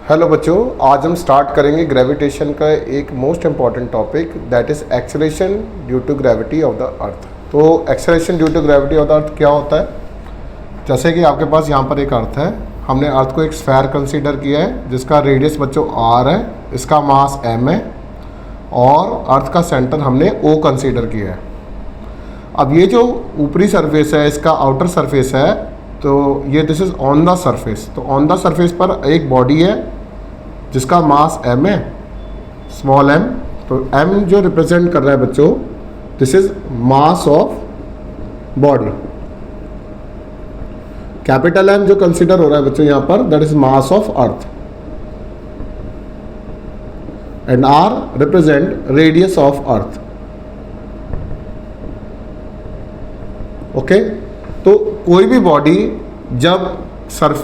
Hello बच्चों, आज हम स्टार्ट करेंगे ग्रेविटेशन का एक most important topic that is acceleration due to gravity of the earth. तो acceleration due to gravity of the earth क्या होता है? जैसे कि आपके पास यहाँ पर एक अर्थ है, हमने अर्थ को एक स्फेयर कंसीडर किया है जिसका रेडियस बच्चों r है, इसका मास m है और अर्थ का सेंटर हमने O कंसीडर किया है। अब ये जो ऊपरी सरफेस है, इसका आउटर सरफेस है, तो ये this is on the surface. तो ऑन द सरफेस पर एक बॉडी है जिसका मास m है, स्मॉल m। तो m जो रिप्रेजेंट कर रहा है बच्चों, this is mass of body. Capital M जो कंसीडर हो रहा है बच्चों यहाँ पर, that is mass of earth, and R represent radius of earth. Okay, तो कोई भी बॉडी जब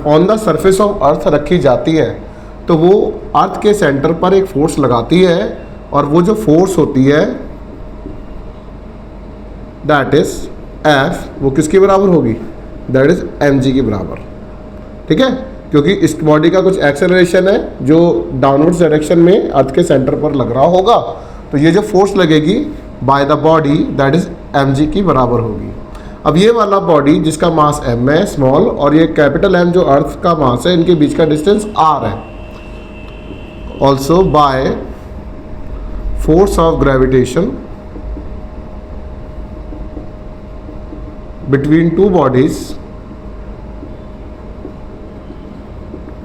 on the surface of earth रखी जाती है तो वो अर्थ के सेंटर पर एक फोर्स लगाती है, और वो जो फोर्स होती है दैट इज F, वो किसके बराबर होगी? दैट इज mg के बराबर। ठीक है, क्योंकि इस बॉडी का कुछ एक्सेलरेशन है जो डाउनवर्ड डायरेक्शन में अर्थ के सेंटर पर लग रहा होगा, तो ये जो फोर्स लगेगी by the body that is mg की बराबर होगी। अब ये वाला बॉडी जिसका मास m है, स्मॉल, और ये कैपिटल M जो अर्थ का मास है, इनके बीच का डिस्टेंस r है। Also by force of gravitation between two bodies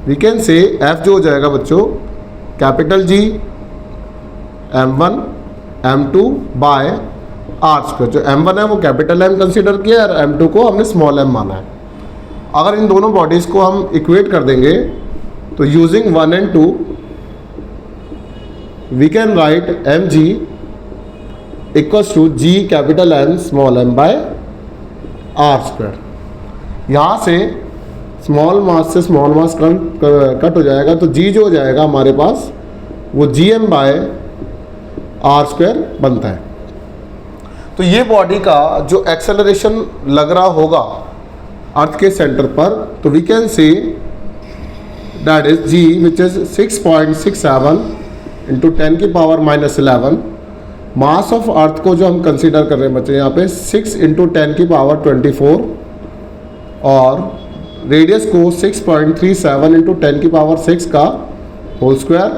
we can say F जो हो जाएगा बच्चों capital G m1 m2 by r square. जो m1 है वो कैपिटल M कंसीडर किया है और m2 को हमने स्मॉल m माना है। अगर इन दोनों बॉडीज़ को हम इक्वेट कर देंगे तो using 1 and 2 we can write mg equals to g capital M small m by r square. यहाँ से स्मॉल मास से स्मॉल मास कट हो जाएगा, तो g जो हो जाएगा हमारे पास वो gm बाय r स्क्वायर बनता है। तो ये बॉडी का जो एक्सेलरेशन लग रहा होगा अर्थ के सेंटर पर, तो we can see that is g which is 6.67 into 10 की पावर -11। मास ऑफ अर्थ को जो हम कंसीडर कर रहे हैं बच्चे यहाँ पे 6 इंटू 10 की पावर 24, और रेडियस को 6.37 इंटू 10 की पावर 6 का whole square.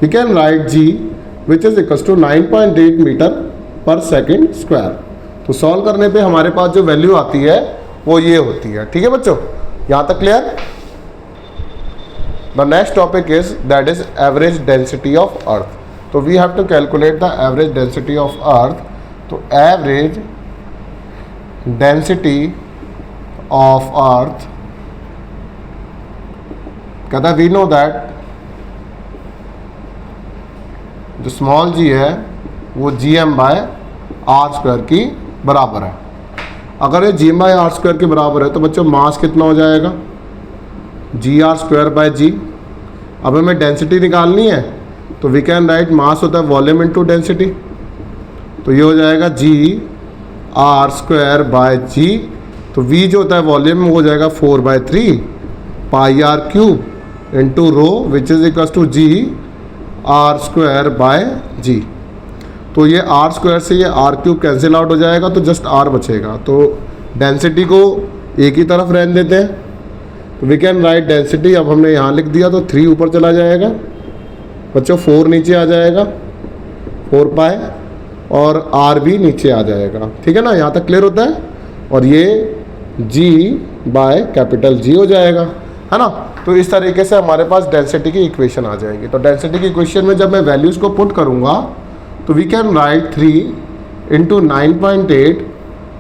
We can write g which is equals to 9.8 metre per second square. तो सॉल्व करने पे हमारे पास जो वैल्यू आती है वो ये होती है। ठीक है बच्चों, यहाँ तक clear? The next topic is that is average density of earth. तो we have to calculate the average density of earth. तो एवरेज डेंसिटी ऑफ अर्थ कहता है वी नो दैट जो स्मॉल g है वो gm बाय r स्क्वायर की बराबर है। अगर ये gm बाय r स्क्वायर के बराबर है तो बच्चों मास कितना हो जाएगा? gr square by g। अब हमें डेंसिटी निकालनी है तो वी कैन राइट मास होता है वॉल्यूम इनटू डेंसिटी, तो ये हो जाएगा g r square by g। तो v जो होता है वॉल्यूम हो जाएगा 4/3 pi r cube into rho which is equal to g r square by g। तो ये r स्क्वायर से ये r क्यूब कैंसिल आउट हो जाएगा, तो जस्ट r बचेगा। तो डेंसिटी को एक ही तरफ रहने देते हैं, तो वी कैन राइट डेंसिटी। अब हमने यहाँ लिख दिया तो 3 ऊपर चला जाएगा बच्चों, 4 नीचे आ जाएगा 4 पाए, और r भी नीचे आ जाएगा। ठीक है ना, यहाँ तक क्लियर होता है? और ये g बाय कैपिटल G हो जाएगा, है ना। तो इस तरीके से हमारे पास डेंसिटी की इक्वेशन आ जाएगी। तो डेंसिटी की इक्वेशन में जब मैं वैल्यूज़ को पुट करूँगा तो we can write 3 into 9.8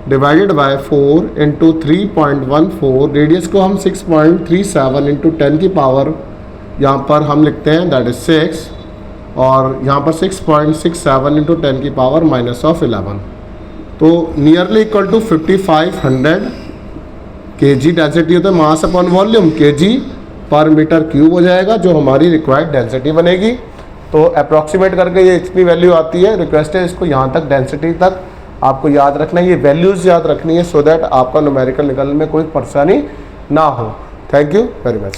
divided by 4 into 3.14। Radius को हम 6.37 इंटू 10 की पावर यहाँ पर हम लिखते हैं दैट इज 6, और यहाँ पर 6.67 इंटू 10 की पावर -11। तो nearly equal to 5500 kg density होता है, mass upon volume kg per metre cube हो जाएगा, जो हमारी रिक्वायर्ड डेंसिटी बनेगी। तो अप्रॉक्सीमेट करके ये इतनी वैल्यू आती है। रिक्वेस्ट है इसको यहाँ तक डेंसिटी तक आपको याद रखना है, ये वैल्यूज़ याद रखनी है, सो दैट आपका न्यूमेरिकल निकालने में कोई परेशानी ना हो। Thank you very much.